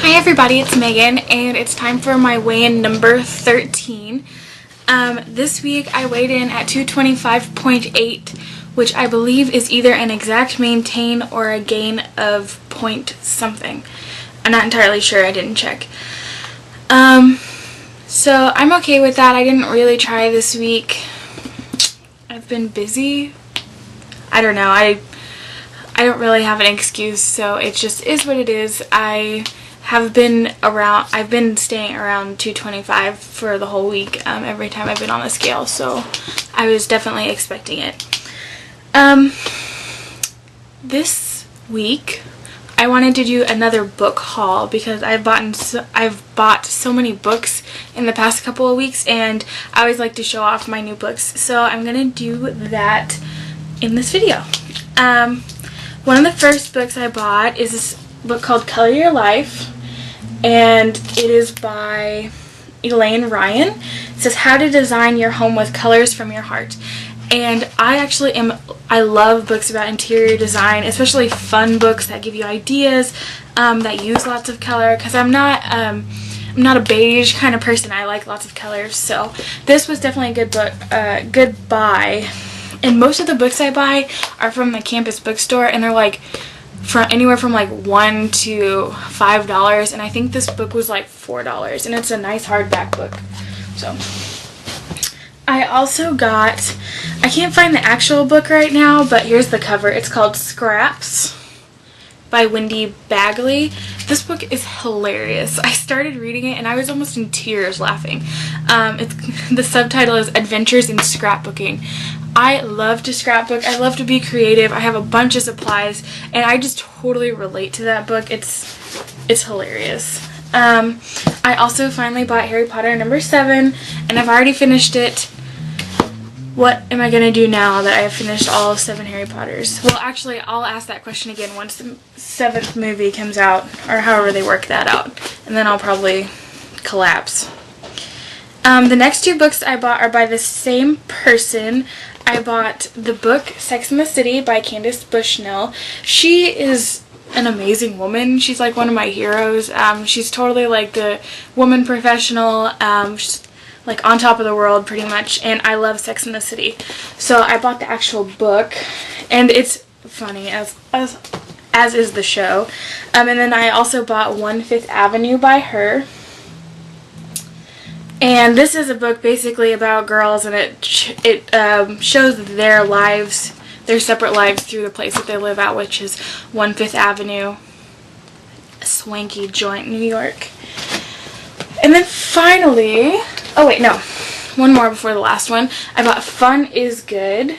Hi everybody, it's Megan, and it's time for my weigh-in number 13. This week I weighed in at 225.8, which I believe is either an exact maintain or a gain of point something. I'm not entirely sure, I didn't check. So I'm okay with that. I didn't really try this week. I've been busy. I don't know, I don't really have an excuse, so it just is what it is. I've been staying around 225 for the whole week every time I've been on the scale, so I was definitely expecting it. This week I wanted to do another book haul because I've bought so many books in the past couple of weeks, and I always like to show off my new books, so I'm gonna do that in this video. One of the first books I bought is this book called Color Your Life, and it is by Elaine Ryan. It says how to design your home with colors from your heart. And I love books about interior design, especially fun books that give you ideas, that use lots of color, because I'm not a beige kind of person. I like lots of colors, so this was definitely a good book, good buy. And most of the books I buy are from the campus bookstore, and they're like anywhere from like $1 to $5, and I think this book was like $4, and it's a nice hardback book. So I also got, I can't find the actual book right now, but here's the cover. It's called Scraps by Wendy Bagley. This book is hilarious. I started reading it and I was almost in tears laughing. The subtitle is Adventures in Scrapbooking. I love to scrapbook. I love to be creative. I have a bunch of supplies, and I just totally relate to that book. It's hilarious. I also finally bought Harry Potter number 7, and I've already finished it. What am I going to do now that I have finished all 7 Harry Potters? Well, actually, I'll ask that question again once the 7th movie comes out, or however they work that out, and then I'll probably collapse. The next 2 books I bought are by the same person. I bought the book Sex and the City by Candace Bushnell. She is an amazing woman. She's like one of my heroes. She's totally like the woman professional. She's like on top of the world pretty much, and I love Sex and the City. So I bought the actual book, and it's funny as is the show. And then I also bought One Fifth Avenue by her. And this is a book basically about girls, and it shows their lives, their separate lives through the place that they live at, which is One Fifth Avenue, a swanky joint in New York. And then finally, oh wait, no, one more before the last one. I bought Fun is Good,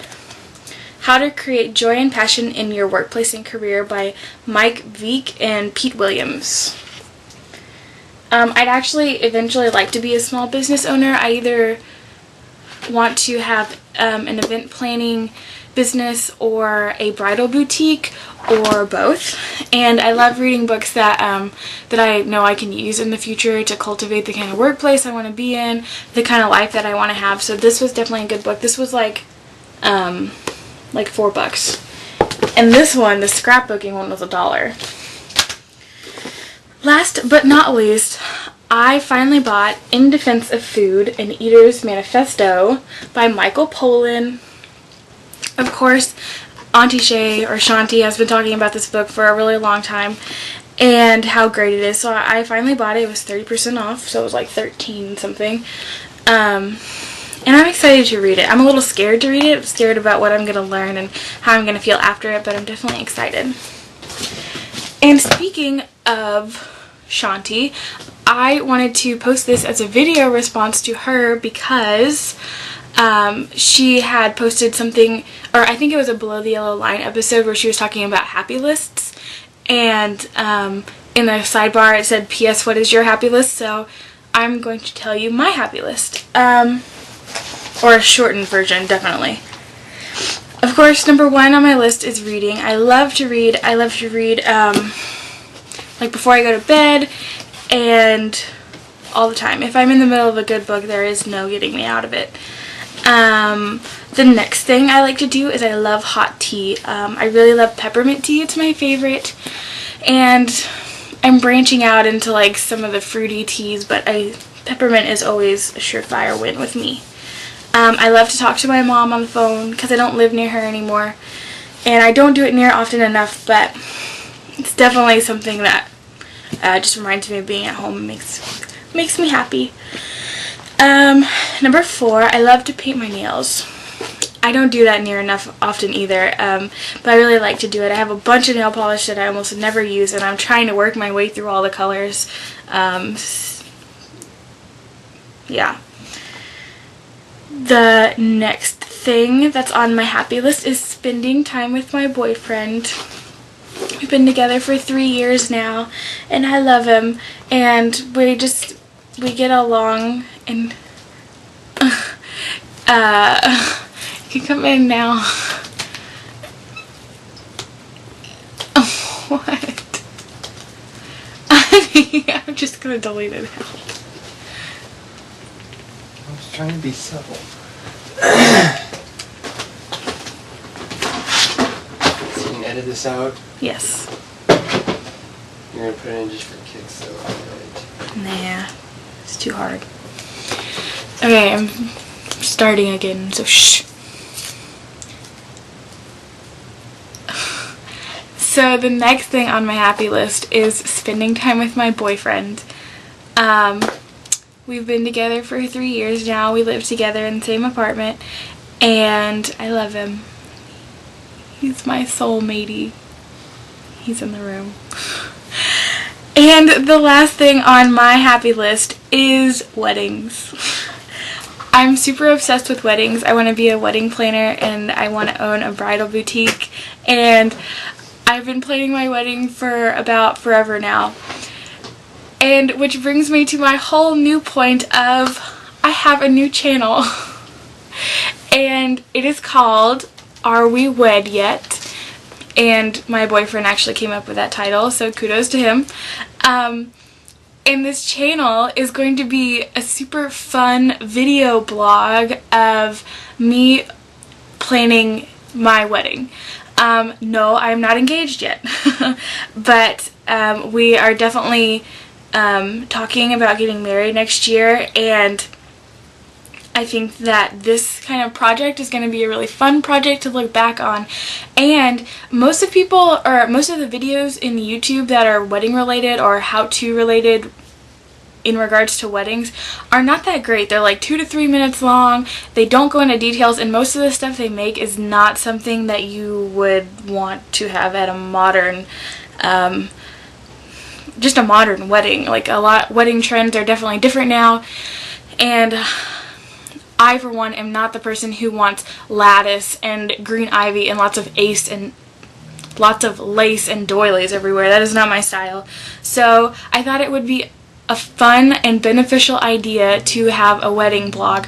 How to Create Joy and Passion in Your Workplace and Career by Mike Veek and Pete Williams. I'd actually eventually like to be a small business owner. I either want to have an event planning business or a bridal boutique, or both. And I love reading books that I know I can use in the future to cultivate the kind of workplace I want to be in, the kind of life that I want to have. So this was definitely a good book. This was like $4. And this one, the scrapbooking one, was $1. Last but not least, I finally bought In Defense of Food, An Eater's Manifesto by Michael Pollan. Of course, Auntie Shay, or Shanti, has been talking about this book for a really long time and how great it is. So I finally bought it. It was 30% off, so it was like 13 something. And I'm excited to read it. I'm a little scared to read it. I'm scared about what I'm going to learn and how I'm going to feel after it, but I'm definitely excited. And speaking of Shanti, I wanted to post this as a video response to her because she had posted something, or I think it was a Below the Yellow Line episode where she was talking about happy lists, and in the sidebar it said, P.S. what is your happy list? So I'm going to tell you my happy list, or a shortened version, definitely. Of course, number 1 on my list is reading. I love to read. I love to read like before I go to bed and all the time. If I'm in the middle of a good book, there is no getting me out of it. The next thing I like to do is I love hot tea. I really love peppermint tea. It's my favorite. And I'm branching out into like some of the fruity teas, but peppermint is always a surefire win with me. I love to talk to my mom on the phone because I don't live near her anymore, and I don't do it near often enough, but it's definitely something that just reminds me of being at home and makes me happy. Number 4, I love to paint my nails. I don't do that near enough often either, but I really like to do it. I have a bunch of nail polish that I almost never use, and I'm trying to work my way through all the colors. Yeah. The next thing that's on my happy list is spending time with my boyfriend. We've been together for 3 years now, and I love him, and we get along, and you can come in now. Oh, what? I'm just gonna delete it out. I was trying to be subtle. So you can edit this out? Yes. You're gonna put it in just for kicks though, right? Nah, it's too hard. Okay, I'm starting again, so shh. So the next thing on my happy list is spending time with my boyfriend. We've been together for 3 years now. We live together in the same apartment, and I love him. He's my soulmatey. He's in the room. And the last thing on my happy list is weddings. I'm super obsessed with weddings. I want to be a wedding planner, and I want to own a bridal boutique, and I've been planning my wedding for about forever now. And which brings me to my whole new point of I have a new channel. And it is called Are We Wed Yet? And my boyfriend actually came up with that title, so kudos to him. And this channel is going to be a super fun video blog of me planning my wedding. No, I'm not engaged yet, but we are definitely talking about getting married next year, and I think that this kind of project is going to be a really fun project to look back on. And most of the videos in YouTube that are wedding related or how-to related in regards to weddings are not that great. They're like 2 to 3 minutes long. They don't go into details, and most of the stuff they make is not something that you would want to have at a modern just a modern wedding. Like wedding trends are definitely different now, and I for one am not the person who wants lattice and green ivy and lots of lace and doilies everywhere. That is not my style. So I thought it would be a fun and beneficial idea to have a wedding blog.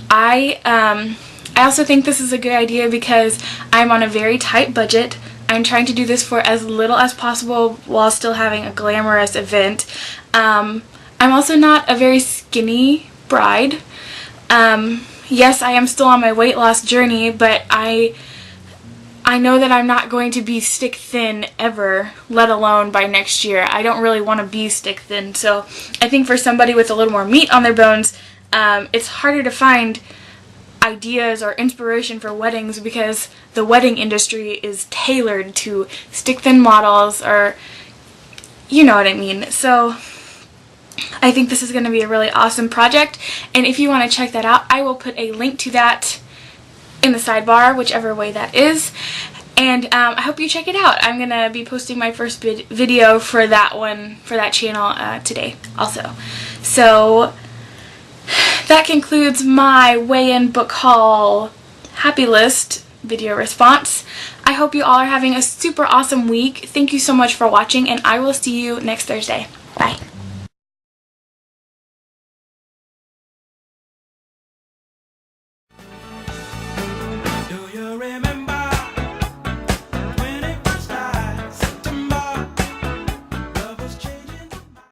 I also think this is a good idea because I'm on a very tight budget. I'm trying to do this for as little as possible while still having a glamorous event. I'm also not a very skinny bride. Yes, I am still on my weight loss journey, but I know that I'm not going to be stick thin ever, let alone by next year. I don't really want to be stick thin, so I think for somebody with a little more meat on their bones, it's harder to find ideas or inspiration for weddings because the wedding industry is tailored to stick thin models, or you know what I mean. So I think this is going to be a really awesome project, and if you want to check that out, I will put a link to that in the sidebar, whichever way that is. And I hope you check it out. I'm going to be posting my first video for that channel today also. So that concludes my weigh-in book haul happy list video response. I hope you all are having a super awesome week. Thank you so much for watching, and I will see you next Thursday. Bye.